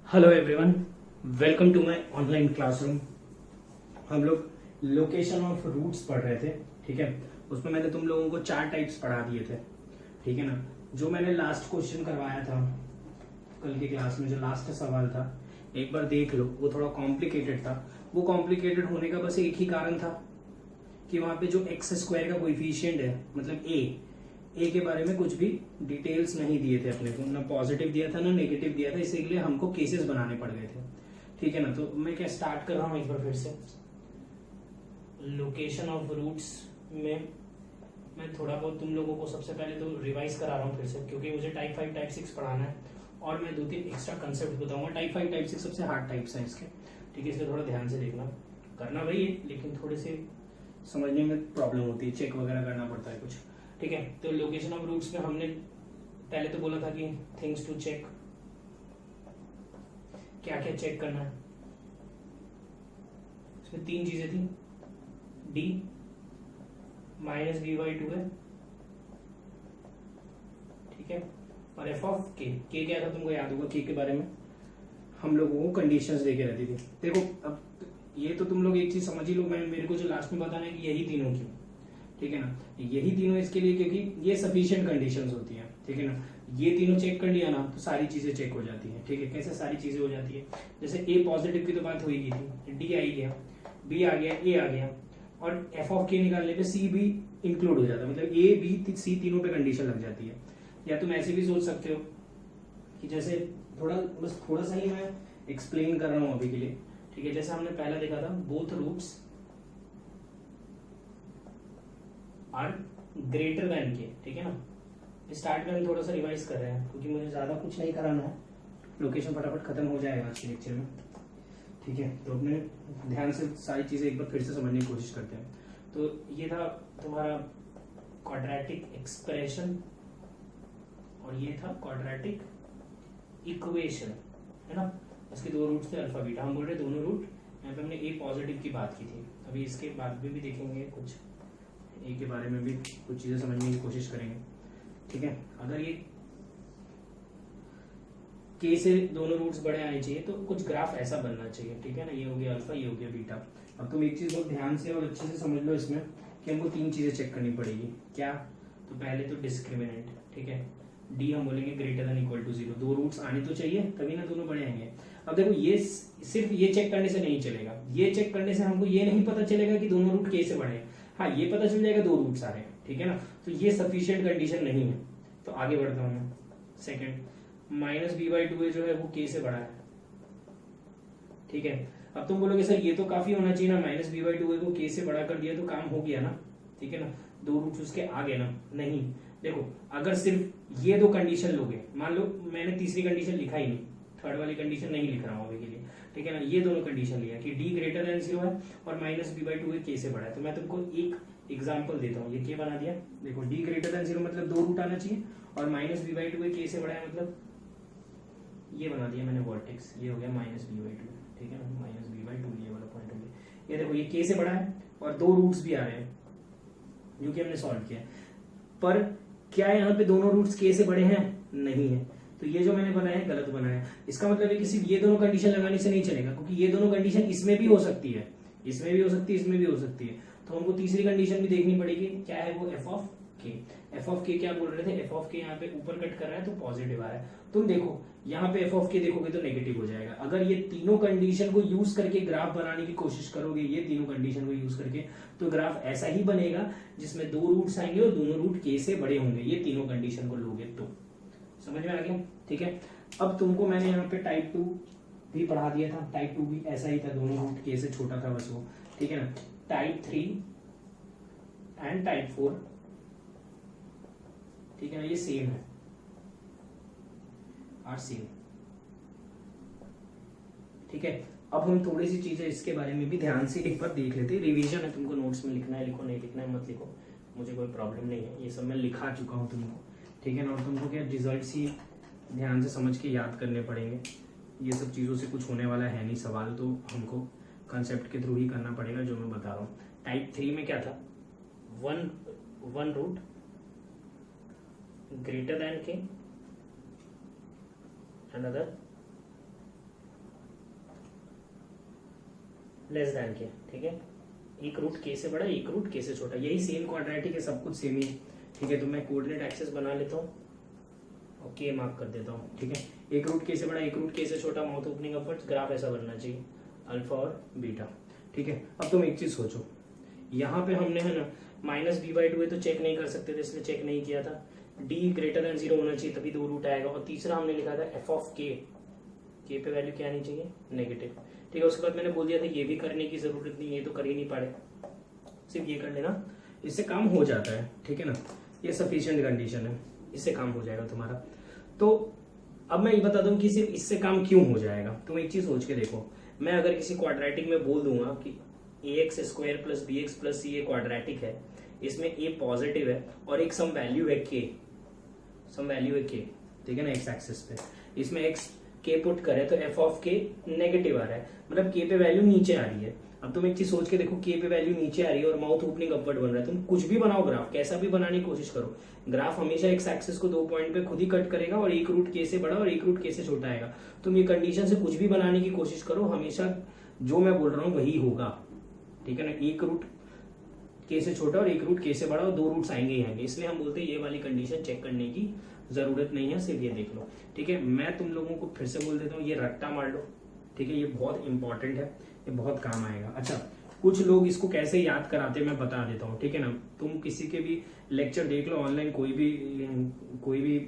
Hello everyone, welcome to my online classroom. हम लोग location of roots पढ़ रहे थे, ठीक है। उसमें मैंने तुम लोगों को 4 टाइप्स पढ़ा दिए थे, ठीक है ना। जो मैंने लास्ट क्वेश्चन करवाया था कल की क्लास में, जो लास्ट सवाल था, एक बार देख लो। वो थोड़ा कॉम्प्लिकेटेड था। वो कॉम्प्लिकेटेड होने का बस एक ही कारण था कि वहां पे जो एक्स स्क्वायर का कोएफिशिएंट है, मतलब ए के बारे में कुछ भी डिटेल्स नहीं दिए थे अपने को, ना पॉजिटिव दिया था ना नेगेटिव दिया था, इसीलिए हमको केसेस बनाने पड़ गए थे, ठीक है ना। तो मैं क्या स्टार्ट कर रहा हूं एक बार फिर से। लोकेशन ऑफ रूट्स में मैं थोड़ा बहुत तुम लोगों को सबसे पहले तो रिवाइज करा रहा हूँ फिर से, क्योंकि मुझे टाइप 5 टाइप 6 पढ़ाना है और मैं 2-3 एक्स्ट्रा कंसेप्ट बताऊंगा। टाइप 5 टाइप 6 सबसे हार्ड टाइप्स हैं इसके, ठीक है। इसलिए थोड़ा ध्यान से देखना, करना वही है लेकिन थोड़े से समझने में प्रॉब्लम होती है, चेक वगैरह करना पड़ता है कुछ, ठीक है। तो लोकेशन ऑफ रूट्स में हमने पहले तो बोला था कि थिंग्स टू चेक, क्या क्या चेक करना है। इसमें 3 चीजें थी, d माइनस बी बाई 2 है, ठीक है। और एफ ऑफ के क्या था तुमको याद होगा, के के बारे में हम लोगों को कंडीशंस देके रहती थी। देखो अब ये तो तुम लोग एक चीज समझ ही लो, मैं मेरे को जो लास्ट में बताना है कि यही तीनों क्यों, ठीक है ना। यही तीनों इसके लिए क्योंकि ये सफिशिएंट कंडीशंस होती हैं, ठीक है ना। ये तीनों चेक कर लिया ना तो सारी चीजें चेक हो जाती हैं, ठीक है। कैसे सारी चीजें हो जाती है, जैसे ए पॉजिटिव की तो बात हो ही गई थी, डी आ ही गया, बी आ गया, ए आ गया, और एफ ऑफ के निकालने पे सी भी इंक्लूड हो जाता है, मतलब ए बी सी तीनों पे कंडीशन लग जाती है। या तुम ऐसे भी सोच सकते हो कि जैसे थोड़ा सा ही मैं एक्सप्लेन कर रहा हूं अभी के लिए, ठीक है। जैसे हमने पहला देखा था, both roots are greater than k, ठीक है ना। स्टार्ट में हम थोड़ा सा रिवाइज कर रहे हैं क्योंकि मुझे ज्यादा कुछ नहीं कराना है, लोकेशन फटाफट खत्म हो जाएगा आज के लेक्चर में, ठीक है। तो अपने ध्यान से सारी चीजें एक बार फिर से समझने की कोशिश करते हैं। तो ये था तुम्हारा क्वाड्रेटिक एक्सप्रेशन और ये था क्वाड्रेटिक इक्वेशन, है ना। इसके 2 रूट्स थे अल्फा बीटा, हम बोल रहे दोनों रूट। यहाँ पे हमने ए पॉजिटिव की बात की थी, अभी इसके बाद में भी देखेंगे कुछ ए के बारे में भी कुछ चीजें समझने की कोशिश करेंगे, ठीक है। अगर ये के से दोनों रूट्स बड़े आने चाहिए तो कुछ ग्राफ ऐसा बनना चाहिए, ठीक है ना। ये हो गया अल्फा, ये हो गया बीटा। अब तुम एक चीज बहुत ध्यान से और अच्छे से समझ लो इसमें कि हमको 3 चीजें चेक करनी पड़ेगी। क्या? तो पहले तो डिस्क्रिमिनेंट, ठीक है। डी हम बोलेंगे greater than equal to 0, 2 roots आने तो चाहिए तभी ना दोनों बड़े आएंगे। अब देखो ये सिर्फ ये चेक करने से नहीं चलेगा, ये चेक करने से हमको ये नहीं पता चलेगा कि दोनों रूट के से बड़े हैं। हाँ, ये पता चल जाएगा 2 रूट्स आ रहे हैं, ठीक है ना। तो ये सफिशिएंट कंडीशन नहीं है। तो आगे बढ़ता हूं मैं। सेकेंड, माइनस बी बाई 2 जो है वो के से बड़ा है, ठीक है। अब तुम बोलोगे सर ये तो काफी होना चाहिए ना, माइनस बी बाई 2 को के से बड़ा कर दिया तो काम हो गया ना, ठीक है ना। 2 रूट्स उसके आ गए ना। नहीं, देखो अगर सिर्फ ये 2 कंडीशन लोगे, मान लो मैंने तीसरी कंडीशन लिखा ही नहीं, थर्ड वाली कंडीशन नहीं लिख रहा हूं अभी के लिए, ठीक है ना। ये दोनों कंडीशन लिया कि डी ग्रेटर देन 0 है और माइनस बी बाई 2 के से बड़ा है। तो मैं तुमको एक एग्जाम्पल देता हूँ, ये के बना दिया। देखो डी ग्रेटर देन 0 मतलब 2 रूट आना चाहिए और माइनस बी बाई 2 के से बड़ा है, मतलब ये बना दिया मैंने वर्टेक्स, ये हो गया माइनस बी बाई 2, ठीक है ना। माइनस बी बाई 2 ये वाला पॉइंट हो गया। ये देखो ये के से बड़ा है और 2 रूट्स भी आ रहे हैं जो कि हमने सॉल्व किया, पर क्या यहाँ पे दोनों रूट्स के से बड़े हैं? नहीं है। तो ये जो मैंने बनाया है गलत बनाया है। इसका मतलब है कि सिर्फ ये दोनों कंडीशन लगाने से नहीं चलेगा, क्योंकि ये दोनों कंडीशन इसमें भी हो सकती है, इसमें भी हो सकती है, इसमें भी हो सकती है। तो हमको तीसरी कंडीशन भी देखनी पड़ेगी, क्या है वो? एफ ऑफ के। एफ ऑफ के क्या बोल रहे थे? एफ ऑफ के यहाँ पे ऊपर कट कर रहा है तो पॉजिटिव आ रहा है। तुम देखो यहाँ पे एफ ऑफ के देखोगे तो नेगेटिव हो जाएगा। अगर ये तीनों कंडीशन को यूज करके ग्राफ बनाने की कोशिश करोगे, ये तीनों कंडीशन को यूज करके, तो ग्राफ ऐसा ही बनेगा जिसमें 2 रूट्स आएंगे और दोनों रूट के से बड़े होंगे, ये तीनों कंडीशन को लोगे तो। समझ में आ गया, ठीक है। अब तुमको मैंने यहाँ पे टाइप 2 भी पढ़ा दिया था, टाइप 2 भी ऐसा ही था, दोनों रूट के से छोटा था बस वो, ठीक है ना। टाइप 3 एंड टाइप 4, ठीक है ना, ये सेम है, आर सेम, ठीक है। अब हम थोड़ी सी चीजें इसके बारे में भी ध्यान से एक बार देख लेते हैं। रिवीजन है, तुमको नोट्स में लिखना है लिखो, नहीं लिखना है मत लिखो, मुझे कोई प्रॉब्लम नहीं है, ये सब मैं लिखा चुका हूँ तुमको, ठीक है ना। और तुमको क्या रिजल्ट्स ही ध्यान से समझ के याद करने पड़ेंगे, ये सब चीज़ों से कुछ होने वाला है नहीं सवाल, तो हमको कंसेप्ट के थ्रू ही करना पड़ेगा जो मैं बता रहा हूँ। टाइप 3 में क्या था? वन रूट ग्रेटर देन के, अनदर लेस देन के, ठीक है। एक रूट के से बड़ा, एक रूट के से छोटा, यही सेम क्वाड्रेटिक है, सब कुछ सेम ही, ठीक है। तो मैं कोऑर्डिनेट एक्सिस बना लेता हूँ और के मार्क कर देता हूँ, ठीक है। एक रूट के से बड़ा, एक रूट के से छोटा, माउथ ओपनिंग अपवर्ड्स, ग्राफ ऐसा बनना चाहिए, अल्फा और बीटा, ठीक है। अब तुम एक चीज सोचो, यहाँ पे हमने है ना -b/2 है तो चेक नहीं कर सकते थे, इसलिए चेक नहीं किया था। d ग्रेटर देन 0 होना चाहिए, तभी 2 रूट आएगा। और तीसरा हमने लिखा था f ऑफ k, के पे वैल्यू क्या आनी चाहिए, नेगेटिव, ठीक है। उसके बाद मैंने बोल दिया था ये भी करने की जरूरत नहीं, ये तो कर ही नहीं पाए, सिर्फ ये कर लेना, इससे काम हो जाता है, ठीक है ना। ये सफिशिएंट कंडीशन है, इससे काम हो जाएगा तुम्हारा। तो अब मैं ये बता दूं कि सिर्फ इससे काम क्यों हो जाएगा। तुम एक चीज सोच के देखो, मैं अगर किसी क्वाड्रेटिक में बोल दूंगा कि ax square plus bx plus c ये क्वाड्रेटिक है, इसमें a पॉजिटिव है और एक सम वैल्यू है k, सम वैल्यू है k, ठीक है ना, x एक्सिस पे, इसमें x k पुट करे तो f ऑफ k नेगेटिव आ रहा है, मतलब k पे वैल्यू नीचे आ रही है। अब तुम एक चीज सोच के देखो, k पे वैल्यू नीचे आ रही है और माउथ ओपनिंग अपवर्ड बन रहा है, तुम कुछ भी बनाओ ग्राफ, कैसा भी बनाने की कोशिश करो, ग्राफ हमेशा x एक्सिस को 2 पॉइंट पे खुद ही कट करेगा और एक रूट k से बड़ा और एक रूट k से छोटा आएगा। तुम ये कंडीशन से कुछ भी बनाने की कोशिश करो, हमेशा जो मैं बोल रहा हूँ वही होगा, ठीक है ना। एक रूट k से छोटा और एक रूट k से बड़ा और 2 रूट्स आएंगे ही आएंगे, इसलिए हम बोलते हैं ये वाली कंडीशन चेक करने की जरूरत नहीं है, सिर्फ ये देख लो, ठीक है। मैं तुम लोगों को फिर से बोल देता हूँ, ये रट्टा मार लो, ठीक है, ये बहुत इंपॉर्टेंट है, ये बहुत काम आएगा। अच्छा, कुछ लोग इसको कैसे याद कराते हैं मैं बता देता हूँ, ठीक है ना। तुम किसी के भी लेक्चर देख लो ऑनलाइन, कोई भी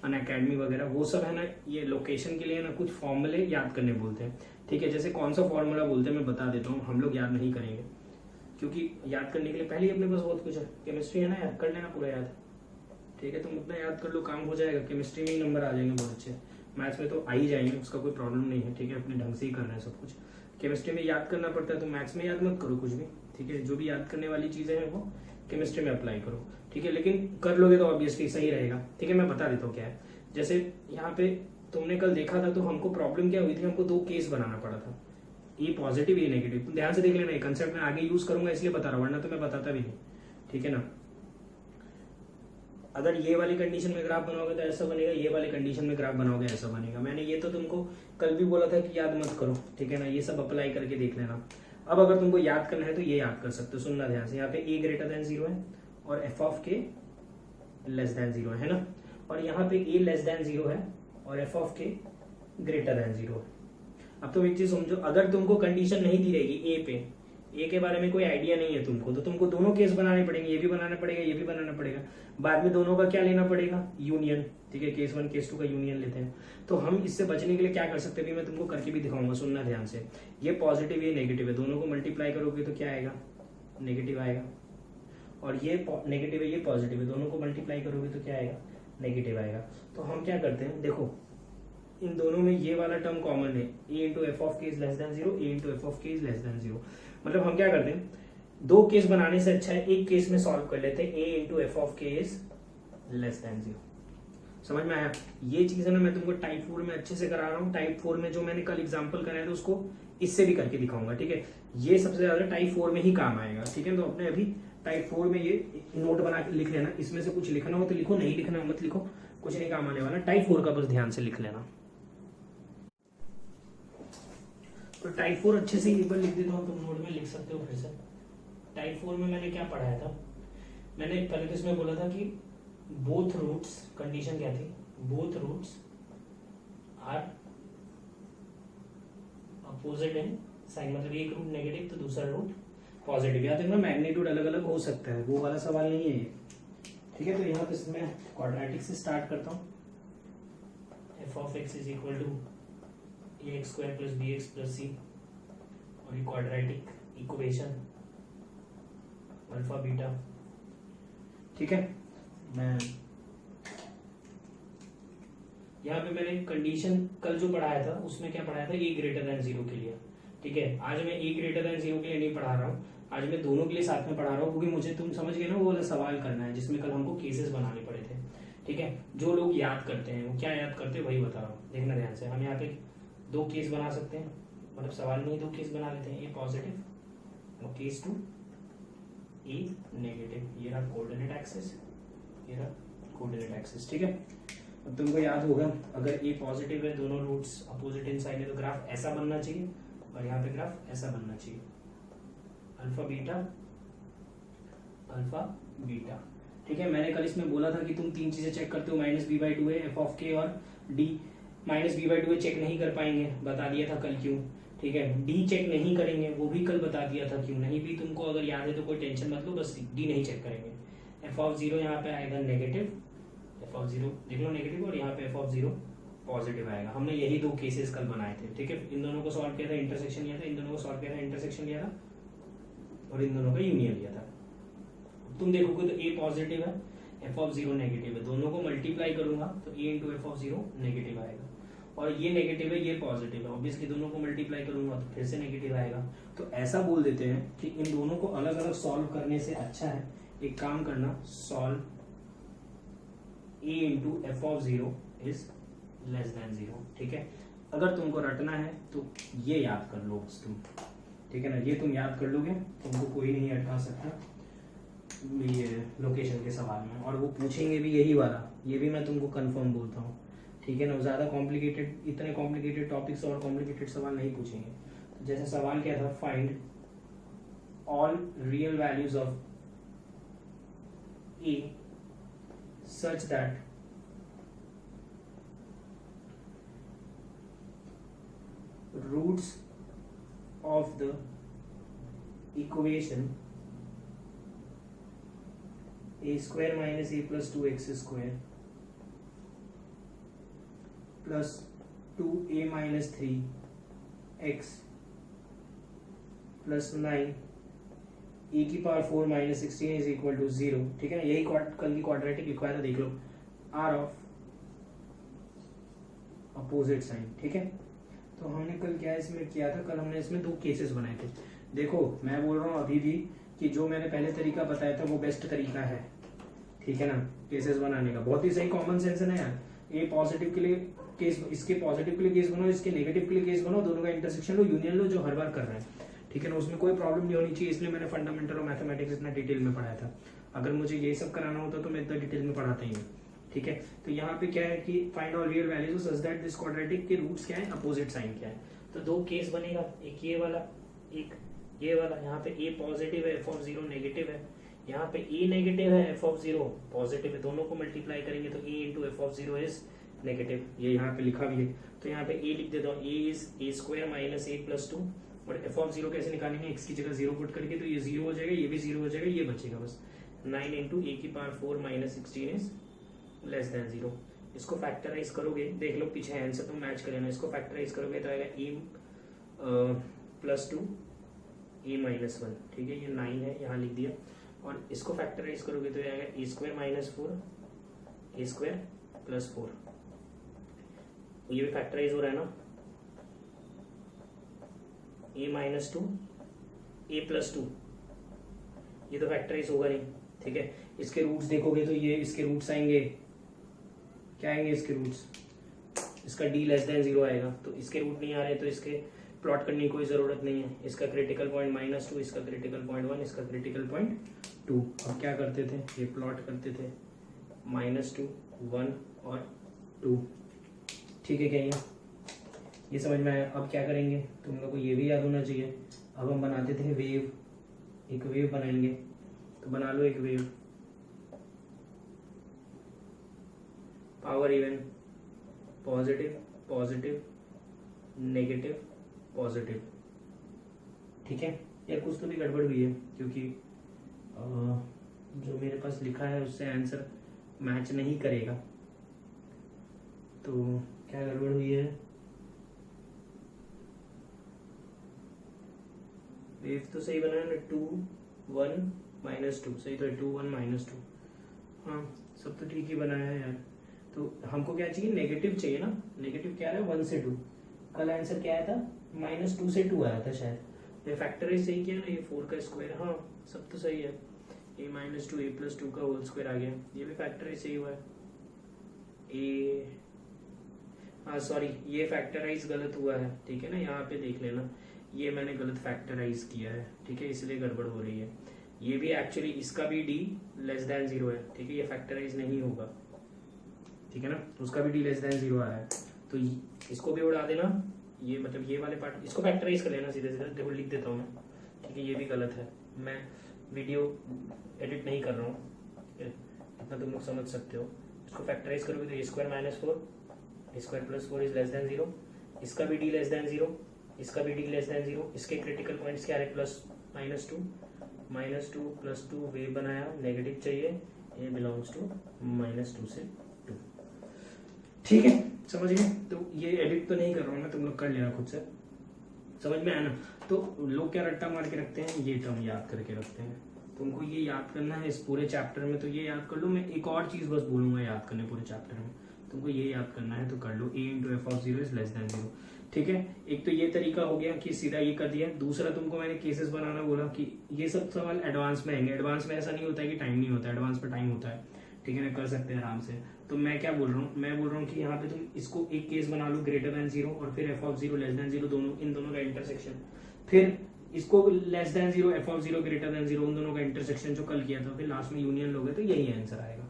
अन अकेडमी वगैरह, वो सब है ना, ये लोकेशन के लिए ना कुछ फॉर्मूले याद करने बोलते हैं, ठीक है। जैसे कौन सा फॉर्मूला बोलते हैं मैं बता देता हूँ, हम लोग याद नहीं करेंगे क्योंकि याद करने के लिए पहले ही अपने पास बहुत कुछ है। केमिस्ट्री है ना यार, कर लेना पूरा याद, ठीक है। तुम उतना याद कर लो, काम हो जाएगा, केमिस्ट्री में ही नंबर आ जाएंगे बहुत अच्छे, मैथ्स में तो आ ही जाएंगे, उसका कोई प्रॉब्लम नहीं है, ठीक है। अपने ढंग से ही करना है सब कुछ, केमिस्ट्री में याद करना पड़ता है तो मैथ्स में याद मत करो कुछ भी, ठीक है। जो भी याद करने वाली चीजें हैं वो केमिस्ट्री में अप्लाई करो, ठीक है। लेकिन कर लोगे तो ऑब्वियसली सही रहेगा, ठीक है। मैं बता देता हूँ क्या है। जैसे यहाँ पे तुमने कल देखा था तो हमको प्रॉब्लम क्या हुई थी, हमको 2 केस बनाना पड़ा था, ए पॉजिटिव ए नेगेटिव। तुम ध्यान से देख लेना, ये कंसेप्ट मैं आगे यूज करूंगा इसलिए बता रहा हूँ, वरना तो मैं बताता भी नहीं, ठीक है ना। अगर ये वाली कंडीशन में ग्राफ बनाओगे तो ऐसा बनेगा, ये वाली कंडीशन में ग्राफ बनाओगे ऐसा बनेगा। मैंने ये तो तुमको कल भी बोला था कि याद मत करो, ठीक है ना, ये सब अप्लाई करके देख लेना। अब अगर तुमको याद करना है तो ये याद कर सकते हो, सुनना ध्यान से। यहाँ पे a ग्रेटर देन 0 है और f of k less than 0 है ना, और यहाँ पे a लेस देन 0 है और f of k greater than 0 है। अब तुम एक चीज समझो, अगर तुमको कंडीशन नहीं दी रहेगी a पे, ए के बारे में कोई आइडिया नहीं है तुमको, तो तुमको दोनों केस बनाने पड़ेंगे, ये भी बनाना पड़ेगा, ये भी बनाना पड़ेगा। बाद में दोनों का क्या लेना पड़ेगा, यूनियन, ठीक है। केस 1 केस 2 का यूनियन लेते हैं। तो हम इससे बचने के लिए क्या कर सकते हैं, मैं तुमको करके भी दिखाऊंगा, सुनना ध्यान से। ये पॉजिटिव ये नेगेटिव है, दोनों को मल्टीप्लाई करोगे तो क्या आएगा, नेगेटिव आएगा। और ये नेगेटिव है ये पॉजिटिव है, दोनों को मल्टीप्लाई करोगे तो क्या आएगा, नेगेटिव आएगा। तो हम क्या करते हैं, देखो इन दोनों में ये वाला टर्म कॉमन है, a इंटू एफ ऑफ के is less than 0, a into f of के इज लेस देन 0। मतलब हम क्या करते हैं, 2 केस बनाने से अच्छा है एक केस में सॉल्व कर लेते हैं, a इंटू एफ ऑफ के इज लेस देन 0। समझ में आया। ये चीज है ना, मैं तुमको टाइप 4 में अच्छे से करा रहा हूँ। टाइप 4 में जो मैंने कल एग्जांपल कराया था उसको इससे भी करके दिखाऊंगा, ठीक है। ये सबसे ज्यादा टाइप 4 में ही काम आएगा, ठीक है। तो अपने अभी टाइप 4 में ये नोट बना के लिख लेना, इसमें से कुछ लिखना हो तो लिखो, नहीं लिखना हो मत लिखो, कुछ नहीं काम आने वाला। टाइप 4 का बस ध्यान से लिख लेना। तो टाइप 4 अच्छे से एक बार लिख देता हूँ, तुम नोट में लिख सकते हो फिर से। टाइप 4 में मैंने क्या पढ़ाया था, मैंने पहले तो इसमें बोला था कि बोथ रूट्स, कंडीशन क्या थी, both roots are opposite in sign, मतलब एक रूट नेगेटिव तो दूसरा रूट पॉजिटिव। याद रखना मैग्नीट्यूड अलग अलग हो सकता है, वो वाला सवाल नहीं है ये, ठीक है। तो यहाँ पे मैं क्वाड्रेटिक से स्टार्ट करता हूँ। F of x is equal to ax square plus bx plus c, और ये क्वाड्रेटिक इक्वेशन अल्फा बीटा, ठीक है। मैं यहाँ पे मैंने कंडीशन कल जो पढ़ाया था उसमें क्या पढ़ाया था, a ग्रेटर देन 0 के लिए, ठीक है। आज मैं a ग्रेटर देन 0 के लिए नहीं पढ़ा रहा हूँ, आज मैं दोनों के लिए साथ में पढ़ा रहा हूँ, क्योंकि मुझे, तुम समझ गए ना, वो वाला सवाल करना है जिसमें कल हमको केसेस बनाने पड़े थे, ठीक है। जो लोग याद करते हैं वो क्या याद करते हैं वही बता रहा हूँ, देखना ध्यान से। हम यहाँ पे 2 केस बना सकते हैं, मतलब सवाल में ही 2 केस बना लेते हैं, ए पॉजिटिव और केस 2 ए नेगेटिव। ये रहा कोऑर्डिनेट एक्सिस, ये रहा कोऑर्डिनेट एक्सिस, ठीक है। अब तुमको याद होगा, अगर ए पॉजिटिव है, दोनों रूट्स अपोजिट इन साइड है, तो ग्राफ ऐसा बनना चाहिए, और यहाँ पे ग्राफ ऐसा बनना चाहिए, अल्फा बीटा अल्फा बीटा। ठीक है, मैंने कल इसमें बोला था कि तुम तीन चीजें चेक करते हो, -b/2 है, एफ ऑफ के और डी। -b/2 चेक नहीं कर पाएंगे, बता दिया था कल क्यों। ठीक है, डी चेक नहीं करेंगे, वो भी कल बता दिया था क्यों। नहीं भी तुमको अगर याद है तो कोई टेंशन मत लो, बस डी नहीं चेक करेंगे। एफ ऑफ 0 यहाँ पे आएगा नेगेटिव, एफ ऑफ 0 देख लो नेगेटिव, और यहाँ पे एफ ऑफ 0 पॉजिटिव आएगा। हमने यही दो केसेस कल बनाए थे। ठीक है, इन दोनों को सॉल्व किया था, इंटरसेक्शन लिया था, इन दोनों को सॉल्व किया था, इंटरसेक्शन लिया था, और इन दोनों का यूनियन लिया था। तुम देखोगे तो ए पॉजिटिव है, एफ ऑफ 0 नेगेटिव है, दोनों को मल्टीप्लाई करूंगा तो a into f of 0 negative आएगा, और ये नेगेटिव है, ये पॉजिटिव है, ऑब्वियसली दोनों को मल्टीप्लाई करूंगा तो फिर से नेगेटिव आएगा। तो ऐसा बोल देते हैं कि इन दोनों को अलग अलग सॉल्व करने से अच्छा है एक काम करना, solve A into f of 0 is less than 0। ठीक है, अगर तुमको रटना है तो ये याद कर लो बस तुम। ठीक है ना, ये तुम याद कर लोगे, तुमको कोई नहीं अटका सकता ये लोकेशन के सवाल में, और वो पूछेंगे भी यही वाला, ये भी मैं तुमको कंफर्म बोलता हूँ। ठीक है ना, ज्यादा कॉम्प्लिकेटेड, इतने कॉम्प्लिकेटेड टॉपिक्स और कॉम्प्लिकेटेड सवाल नहीं पूछेंगे। तो जैसे सवाल क्या था, find all real values of A such that roots of the equation a square minus a plus 2x square plus 2a minus 3x plus 9 e की power 4 minus 16 is equal to 0। ठीक है ना, यही कल की क्वाड्रेटिक लिखवाया था, देख लो, r ऑफ अपोजिट साइन। ठीक है, तो हमने कल क्या इसमें किया था, कल हमने इसमें दो केसेस बनाए थे। देखो मैं बोल रहा हूँ अभी भी कि जो मैंने पहले तरीका बताया था वो बेस्ट तरीका है। ठीक है ना, केसेस बनाने का बहुत ही सही कॉमन सेंस है ना यार। ये पॉजिटिव के लिए केस, इसके पॉजिटिव के लिए केस बनाओ, इसके नेगेटिव के लिए केस बनाओ, दोनों का इंटरसेक्शन लो, यूनियन लो, जो हर बार कर रहे हैं। ठीक है ना, उसमें कोई प्रॉब्लम नहीं होनी चाहिए, इसलिए मैंने फंडामेंटल और मैथमेटिक्स इतना डिटेल में पढ़ाया था। अगर मुझे ये सब कराना होता तो मैं इतना डिटेल में पढ़ाता ही नहीं। ठीक है, तो यहाँ पे क्या है कि find all real values such that this quadratic के रूट्स क्या है, अपोजिट साइन क्या है। तो दो केस बनेगा, एक ये वाला, एक ये वाला। यहाँ पे ए पॉजिटिव है, एफ ऑफ 0 नेगेटिव है, यहाँ पे ए नेगेटिव है, एफ ऑफ 0 पॉजिटिव है, दोनों को मल्टीप्लाई करेंगे तो a into f of 0 is negative. ये यहाँ पे लिखा भी है, तो यहाँ पे ए लिख देता हूँ, a is a square minus a plus 2, और एफ ऑफ 0 कैसे निकालेंगे, एक्स की जगह 0 पुट करके, तो ये 0 हो जाएगा, ये भी 0 हो जाएगा, ये बचेगा बस 9 इंटू ए की power 4 minus 16 is less than 0। इसको फैक्टराइज करोगे, देख लो पीछे आंसर तो मैच कर लेना, इसको फैक्टराइज करोगे तो आएगा ए प्लस 2 ए माइनस 1। ठीक है, ये 9 है, यहाँ लिख दिया, और इसको फैक्टराइज करोगे तो आएगा ए square minus 4 a square plus 4। ये भी फैक्टराइज हो रहा है ना, ए माइनस 2 ए प्लस 2, ये तो फैक्टराइज होगा नहीं। ठीक है, इसके रूट्स देखोगे तो ये इसके रूट्स आएंगे, क्या आएंगे इसके रूट्स, इसका d लेस देन 0 आएगा, तो इसके रूट नहीं आ रहे तो इसके प्लॉट करने की कोई जरूरत नहीं है। इसका क्रिटिकल पॉइंट -2, इसका क्रिटिकल पॉइंट 1, इसका क्रिटिकल पॉइंट 2। अब क्या करते थे, ये प्लॉट करते थे -2 1 और 2। ठीक है, क्या ये समझ में आया। अब क्या करेंगे, तुम लोग को ये भी याद होना चाहिए। अब हम बनाते थे वेव, एक वेव बनाएंगे, तो बना लो एक wave, power even positive positive negative positive. ठीक है, यार कुछ तो भी गड़बड़ हुई है, क्योंकि जो मेरे पास लिखा है उससे आंसर मैच नहीं करेगा। तो क्या गड़बड़ हुई है, वेव तो सही बनाया ना, 2 1 -2 सही तो है, 2 1 -2, हाँ सब तो ठीक ही बनाया है यार। तो हमको क्या चाहिए, नेगेटिव चाहिए ना, नेगेटिव क्या है 1 से 2। कल आंसर क्या आया था, -2 से 2 आया था शायद। ये फैक्टराइज सही किया ना, ये 4 का स्क्वायर, हाँ सब तो सही है। ए -2 ए प्लस 2 का होल स्क्वायर आ गया, ये भी फैक्टराइज सही हुआ है। ए हाँ सॉरी, ये फैक्टराइज गलत हुआ है। ठीक है ना, यहाँ पे देख लेना, ये मैंने गलत फैक्टराइज किया है। ठीक है, इसलिए गड़बड़ हो रही है। ये भी एक्चुअली इसका भी d लेस देन 0 है। ठीक है, ये फैक्टराइज नहीं होगा। ठीक है ना, उसका भी d लेस देन 0 आ रहा है, तो इसको भी उड़ा देना, ये मतलब ये वाले पार्ट इसको फैक्टराइज कर लेना सीधे सीधे। देखो लिख देता हूँ मैं, ठीक है, ये भी गलत है, मैं वीडियो एडिट नहीं कर रहा हूँ, इतना तुम लोग समझ सकते हो। इसको फैक्टराइज करोगे तो a square minus 4, a square plus 4 is less than 0, इसका भी डी लेस देन 0, इसका भी डी लेस देन 0, इसके क्रिटिकल पॉइंट्स क्या है, प्लस -2 प्लस 2 वेव बनाया, नेगेटिव चाहिए, ए बिलोंग्स टू -2 से 2, ठीक है, समझ गए। तो ये एडिट तो नहीं कर रहा हूँ मैं, तुम लोग कर लेना खुद से, समझ में आया ना। तो लोग क्या रट्टा मार के रखते हैं, ये टर्म याद करके रखते हैं, तुमको ये याद करना है इस पूरे चैप्टर में, तो ये याद कर लो। मैं एक और चीज बस बोलूंगा याद करने पूरे चैप्टर में, तुमको ये याद करना है तो कर लो, a into f of 0 is less than 0, ठीक है। एक तो ये तरीका हो गया कि सीधा ये कर दिया। दूसरा तुमको मैंने केसेस बनाना बोला कि ये सब सवाल एडवांस में आएंगे। एडवांस में ऐसा नहीं होता है कि टाइम नहीं होता है, एडवांस में टाइम होता है, ठीक है ना, कर सकते हैं आराम से। तो मैं क्या बोल रहा हूँ, मैं बोल रहा हूँ कि यहाँ पे तुम इसको एक केस बना लो ग्रेटर देन 0 और फिर एफ ऑफ 0 लेस देन 0, दोनों इन दोनों का इंटरसेक्शन, फिर इसको less than 0 F of 0 greater than 0, उन दोनों का इंटरसेक्शन जो कल किया था, फिर लास्ट में यूनियन लोगे तो यही आंसर आएगा,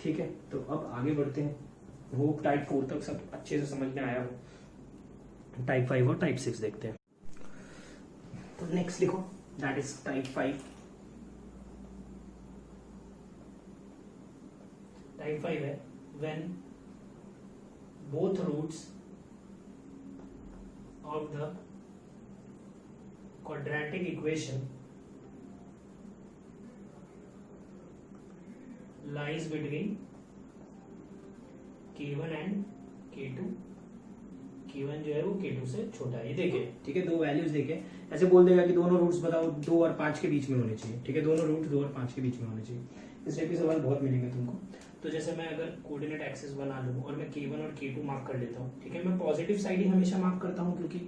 ठीक है। तो अब आगे बढ़ते हैं। होप टाइप 4 तक सब अच्छे से समझ में आया हो। टाइप 5 और टाइप 6 देखते हैं। तो नेक्स्ट लिखो, दैट इज टाइप 5। टाइप 5 है when both roots of the quadratic equation lies between k1 and k2, k1 जो है वो k2 से छोटा है, ये देखे, ठीक है, दो वैल्यूज देखे, ऐसे बोल देगा कि दोनों रूट्स बताओ 2 और 5 के बीच में होने चाहिए, ठीक है, दोनों रूट 2 और 5 के बीच में होने चाहिए। इस टाइप के सवाल बहुत मिलेंगे तुमको। तो जैसे मैं अगर कोऑर्डिनेट एक्सिस बना लूं और मैं k1 और k2 मार्क कर लेता हूँ, ठीक है, मैं पॉजिटिव साइड ही हमेशा मार्क करता हूँ, क्योंकि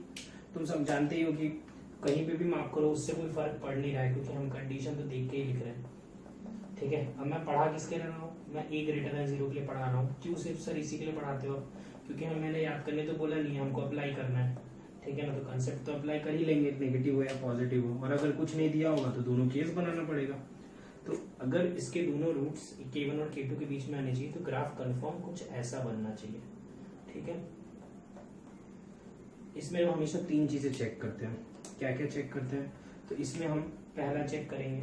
तुम सब जानते ही हो कि कहीं पे भी मार्क करो उससे कोई फर्क पड़ नहीं रहा है, क्योंकि हम कंडीशन तो देख के ही लिख रहे हैं, ठीक है। अब मैं पढ़ा किसके लिए रहा हूँ, मैं a ग्रेटर देन 0 के लिए पढ़ा रहा हूँ। क्यों सिर्फ सर इसी के लिए पढ़ाते हो, क्योंकि हम मैंने याद करने तो बोला नहीं है, हमको अप्लाई करना है, ठीक है ना। तो कंसेप्ट तो अप्लाई कर ही लेंगे, नेगेटिव हो या पॉजिटिव हो, और अगर कुछ नहीं दिया होगा तो दोनों केस बनाना पड़ेगा। तो अगर इसके दोनों रूट्स k1 और k2 के बीच में आने चाहिए तो ग्राफ कन्फर्म कुछ ऐसा बनना चाहिए, ठीक है। इसमें हम हमेशा 3 चीजें चेक करते हैं। क्या क्या चेक करते हैं, तो इसमें हम पहला चेक करेंगे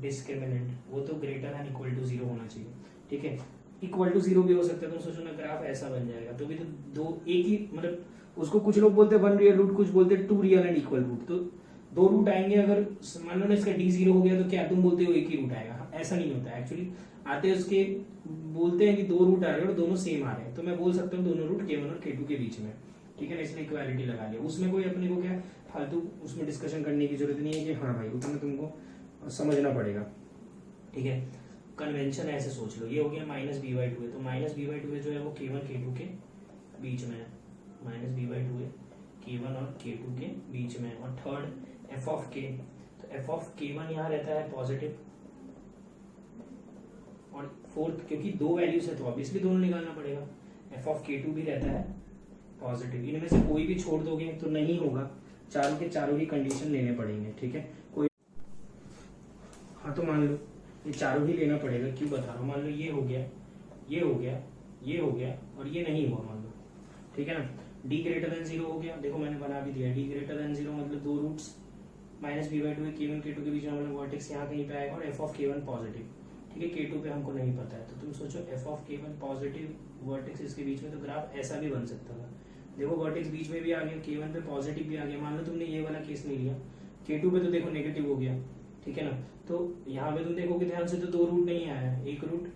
डिस्क्रिमिनेंट, वो तो ग्रेटर एंड इक्वल टू 0 होना चाहिए, ठीक है। इक्वल टू 0 भी हो सकता है, तो सोचो ना ग्राफ ऐसा बन जाएगा, तो भी तो दो एक ही, मतलब उसको कुछ लोग बोलते हैं 1 रियल रूट, कुछ बोलते हैं 2 रियल एंड इक्वल रूट, तो 2 रूट आएंगे। अगर मान लो ना इसका d0 हो गया तो क्या तुम बोलते हो एक ही रूट आएगा, ऐसा नहीं होता है एक्चुअली। आते हैं उसके बोलते हैं कि 2 रूट आ रहे हैं और दोनों सेम आ रहे हैं, तो मैं बोल सकता हूँ दोनों रूट k1 और k2 के बीच में, ठीक है ना, इसलिए इक्वालिटी लगा लिया। उसमें कोई अपने को क्या फालतू उसमें डिस्कशन करने की जरूरत नहीं है कि हाँ भाई उतना तुमको समझना पड़ेगा, ठीक है। कन्वेंशन ऐसे सोच लो, ये हो गया -b/2 है, तो -b/2 जो है वो k1 k2 के बीच में है, -b/2 है k1 और k2 के बीच में। और थर्ड f ऑफ k, तो f ऑफ k1 यहाँ रहता है पॉजिटिव, और फोर्थ क्योंकि 2 वैल्यूज है तो ऑब्वियसली दोनों निकालना पड़ेगा, f ऑफ k2 भी रहता है पॉजिटिव। इनमें से कोई भी छोड़ दोगे तो नहीं होगा, चारों के चारों ही कंडीशन लेने पड़ेंगे, ठीक है। कोई हाँ तो मान लो ये चारों ही लेना पड़ेगा, क्यों बता रहा हूँ, मान लो ये हो गया, ये हो गया, ये हो गया और ये नहीं हुआ मान लो, ठीक है ना। d ग्रेटर देन 0 हो गया, देखो मैंने बना भी दिया, d ग्रेटर देन 0 मतलब 2 रूट्स -b/2 k1 k2 के बीच में, मतलब वर्टेक्स यहाँ कहीं पे आएगा, और f ऑफ k1 पॉजिटिव, ठीक है। k2 पे हमको नहीं पता है, तो तुम सोचो f of k1 positive, vertex इसके बीच में, तो ग्राफ ऐसा भी बन सकता था। देखो वर्टेक्स बीच में भी आ गया, k1 पे पॉजिटिव भी आ गया। मान लो तुमने ये वाला केस नहीं लिया, k2 पे तो देखो नेगेटिव हो गया, ठीक है ना। तो यहाँ पे तुम देखोगे ध्यान से तो 2 रूट नहीं आया है, एक रूट,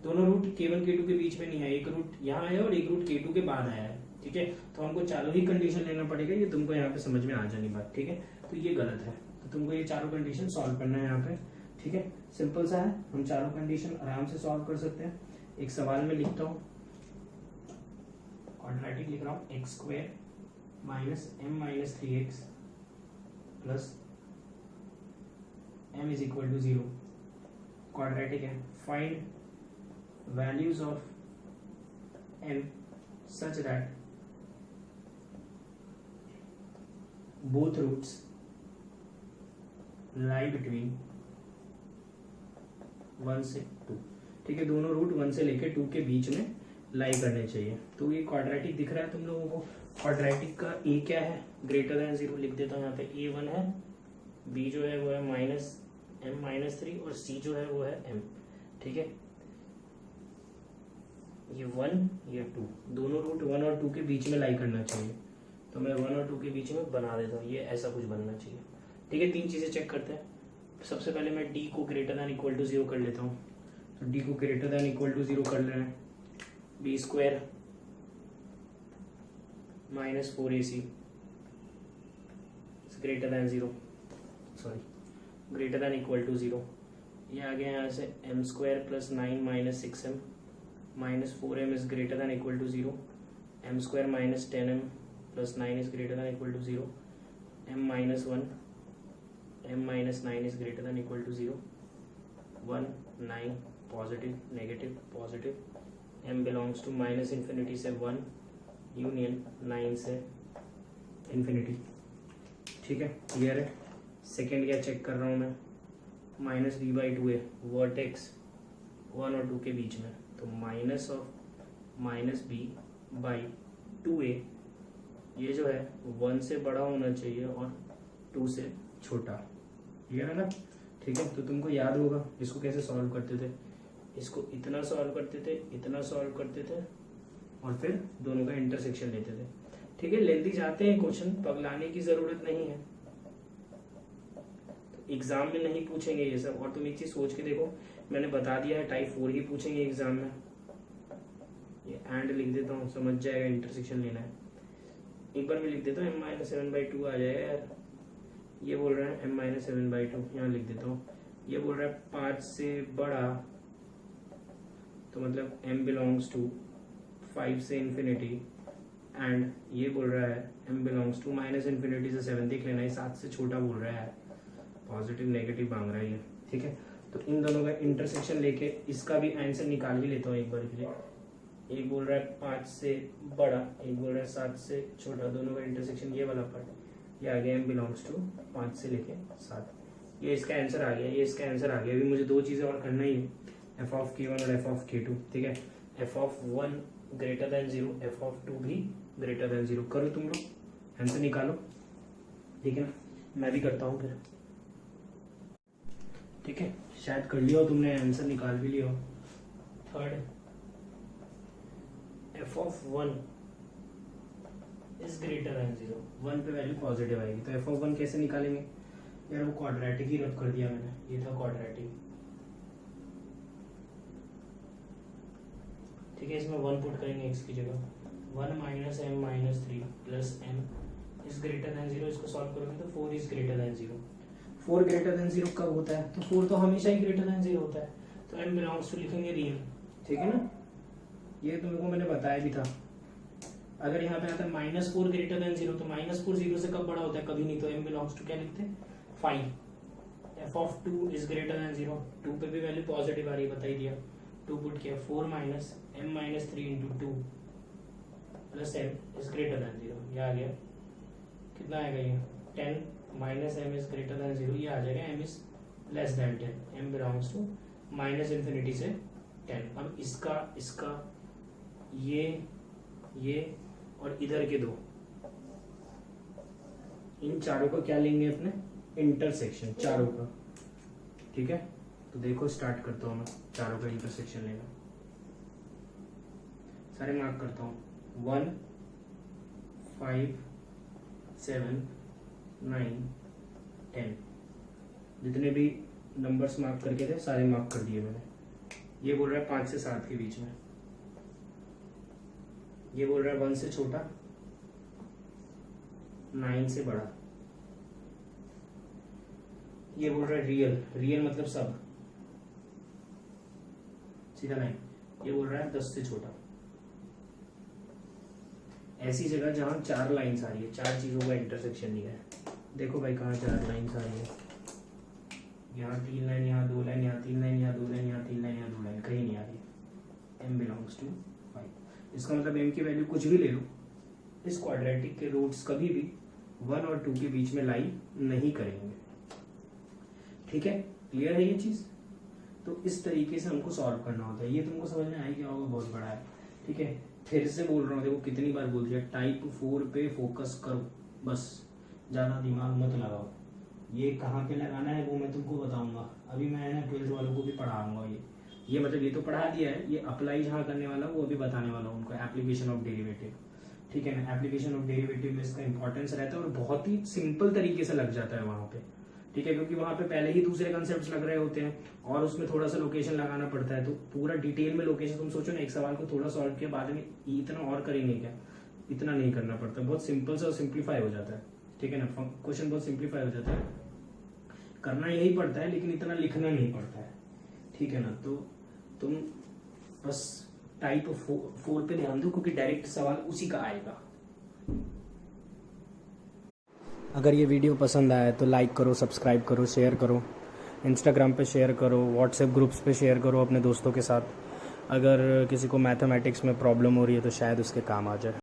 दोनों रूट k1 k2 के बीच में नहीं आया, एक रूट यहाँ आया और एक रूट k2 के बाद आया है, ठीक है। तो हमको चारों ही कंडीशन लेना पड़ेगा, ये तुमको यहाँ पे समझ में आ जानी बात, ठीक है। तो ये गलत है, तो तुमको ये चारों कंडीशन सॉल्व करना है यहाँ पे, ठीक है। सिंपल सा है, हम चारों कंडीशन आराम से सॉल्व कर सकते हैं। एक सवाल में लिखता हूँ, क्वाड्रेटिक लिख रहा हूँ, x² -m - 3x plus m is equal to 0, quadratic है। Find values of m such that both roots lie between 1 से 2, ठीक है। दोनों रूट 1 से लेकर 2 के बीच में लाई करने चाहिए। तो ये क्वाड्रेटिक दिख रहा है तुम लोगों को, क्वाड्रेटिक का ए क्या है, ग्रेटर देन 0 लिख देता हूँ यहाँ पे, A1 है, B जो है वो है -m-3 और C जो है वो है m, ठीक है। ये 1 ये 2, दोनों रूट 1 और 2 के बीच में लाई करना चाहिए, तो मैं 1 और 2 के बीच में बना देता हूँ, ये ऐसा कुछ बनना चाहिए, ठीक है। 3 चीज़ें चेक करते हैं। सबसे पहले मैं d को ग्रेटर दैन इक्वल टू 0 कर लेता हूँ, तो d को ग्रेटर दैन इक्वल टू 0 कर लेना है, b square -4ac greater than 0, sorry greater than equal to 0, ये आ गया यहाँ से m square plus 9 - 6m -4m is greater than equal to 0, m square -10m plus 9 is greater than equal to 0, m -1 m -9 is greater than equal to 0, 1 9 positive negative positive, m belongs to -∞ से 1 union 9 से infinity, ठीक है। Clear है। Second क्या check कर रहा हूँ मैं, -b/2 है, वर्टेक्स 1 और 2 के बीच में, तो माइनस ऑफ -b/2a ये जो है 1 से बड़ा होना चाहिए और 2 से छोटा, क्लियर है ना, ठीक है। तो तुमको याद होगा इसको कैसे सॉल्व करते थे, इसको इतना सॉल्व करते थे, इतना सॉल्व करते थे और फिर दोनों का इंटरसेक्शन लेते थे, ठीक है। लेंथी जाते हैं क्वेश्चन, पगलाने की जरूरत नहीं है, तो एग्जाम में नहीं पूछेंगे ये सब। और तुम एक चीज सोच के देखो, मैंने बता दिया है टाइप 4 ही पूछेंगे एग्जाम में, ये एंड लिख देता हूँ, समझ जाएगा इंटरसेक्शन लेना है। एक बार मैं लिख देता हूँ m-7/2 आ जाएगा यार, ये बोल रहा है m-7/2, यहाँ लिख देता हूँ, ये बोल रहा है 5 से बड़ा, तो मतलब m बिलोंग्स टू 5 से इन्फिनिटी, एंड ये बोल रहा है m बिलोंग्स टू -∞ से 7 देख लेना, 7 से छोटा बोल रहा है, पॉजिटिव नेगेटिव मांग रहा है ये, ठीक है। तो इन दोनों का इंटरसेक्शन लेके इसका भी आंसर निकाल ही लेता हूँ एक बार के लिए। एक बोल रहा है 5 से बड़ा, एक बोल रहा है 7 से छोटा, दोनों का इंटरसेक्शन ये वाला पार्ट, ये आ गया m बिलोंग्स टू 5 से लेके 7, ये इसका आंसर आ गया, ये इसका आंसर आ गया। अभी मुझे 2 चीज़ें और करना ही है, f(k1) और f(k2), ठीक है। f(1) ग्रेटर देन 0, f(2) भी ग्रेटर देन 0, करो तुम लोग, आंसर निकालो, ठीक है ना। मैं भी करता हूँ फिर, ठीक है। शायद कर लिया हो तुमने, आंसर निकाल भी लिया हो। Third, f(1) is greater than 0, 1 पे वैल्यू पॉजिटिव आएगी, तो f(1) कैसे निकालेंगे यार, वो क्वाड्रेटिक ही रब कर दिया मैंने, ये था क्वाड्रेटिक, ठीक है। इसमें 1 पुट करेंगे x की जगह, 1 - m-3 plus m is greater than 0, इसको सॉल्व करोगे तो 4 is greater than 0। 4 greater than 0 कब होता है, तो 4 तो हमेशा ही ग्रेटर देन 0 होता है, तो m बिलोंग्स टू लिखेंगे रियल, ठीक है ना। ये तुमको मैंने बताया भी था। अगर यहाँ पे आता है -4 ग्रेटर देन 0, तो -4 0 से कब बड़ा होता है, कभी नहीं, तो m बिलोंग्स टू क्या लिखते हैं 5। f(2) इज ग्रेटर देन 0, 2 पे भी वैल्यू पॉजिटिव आ रही है, बता ही दिया, 2 पुट किया, 4 - m-3 into 2 plus m is greater than 0, ये आ गया, कितना आएगा ये 10 - m इज ग्रेटर देन 0, ये आ जाएगा m is less than 10, m belongs to -∞ से 10। अब इसका ये और इधर के दो, इन चारों को क्या लेंगे अपने, इंटरसेक्शन चारों का, ठीक है। तो देखो स्टार्ट करता हूँ मैं चारों का इंटरसेक्शन लेना, सारे मार्क करता हूँ, 1 5 7 9 10, जितने भी नंबर्स मार्क करके थे सारे मार्क कर दिए मैंने। ये बोल रहा है 5 से 7 के बीच में, ये बोल रहा है 1 से छोटा, 9 से बड़ा, ये बोल रहा है रियल मतलब सब, सीधा लाइन, ये बोल रहा है 10 से छोटा। ऐसी जगह जहां 4 लाइंस आ रही है, 4 चीजों का इंटरसेक्शन लिया है, देखो भाई कहाँ 4 लाइंस आ रही है, यहाँ 3 लाइन, यहाँ 2 लाइन, यहाँ 3 लाइन, यहाँ 2 लाइन, यहाँ 3 लाइन, यहाँ 2 लाइन, कहीं नहीं आ रही, m बिलोंग्स टू 5। इसका मतलब m की वैल्यू कुछ भी ले लो, इस क्वाड्रेटिक के रूट्स कभी भी 1 और 2 के बीच में लाई नहीं करेंगे, ठीक है। क्लियर है ये चीज। तो इस तरीके से हमको सॉल्व करना होता है, ये तुमको समझ में आई क्या होगा, बहुत बड़ा है, ठीक है। फिर से बोल रहा हूँ, देखो कितनी बार बोल दिया, टाइप 4 पे फोकस करो बस, ज़्यादा दिमाग मत लगाओ। ये कहाँ पे लगाना है वो मैं तुमको बताऊंगा, अभी मैं ना 12th वालों को भी पढ़ाऊंगा। ये मतलब ये तो पढ़ा दिया है, ये अप्लाई जहाँ करने वाला वो अभी बताने वाला हूँ उनको, एप्लीकेशन ऑफ डेरिवेटिव, ठीक है ना। एप्लीकेशन ऑफ डेरिवेटिव में इसका इंपॉर्टेंस रहता है और बहुत ही सिंपल तरीके से लग जाता है वहाँ पे, ठीक है, क्योंकि वहाँ पे पहले ही दूसरे कंसेप्ट लग रहे होते हैं और उसमें थोड़ा सा लोकेशन लगाना पड़ता है, तो पूरा डिटेल में लोकेशन, तुम सोचो ना एक सवाल को थोड़ा सॉल्व किया बाद में इतना और करेंगे क्या, इतना नहीं करना पड़ता, बहुत सिंपल सा सिंप्लीफाई हो जाता है, ठीक है ना। क्वेश्चन बहुत सिंप्लीफाई हो जाता है, करना यही पड़ता है लेकिन इतना लिखना नहीं पड़ता है, ठीक है ना। तो तुम बस टाइप 4 पे ध्यान दो क्योंकि डायरेक्ट सवाल उसी का आएगा। अगर ये वीडियो पसंद आया तो लाइक करो, सब्सक्राइब करो, शेयर करो, इंस्टाग्राम पे शेयर करो, व्हाट्सएप ग्रुप्स पे शेयर करो अपने दोस्तों के साथ। अगर किसी को मैथमेटिक्स में प्रॉब्लम हो रही है तो शायद उसके काम आ जाए।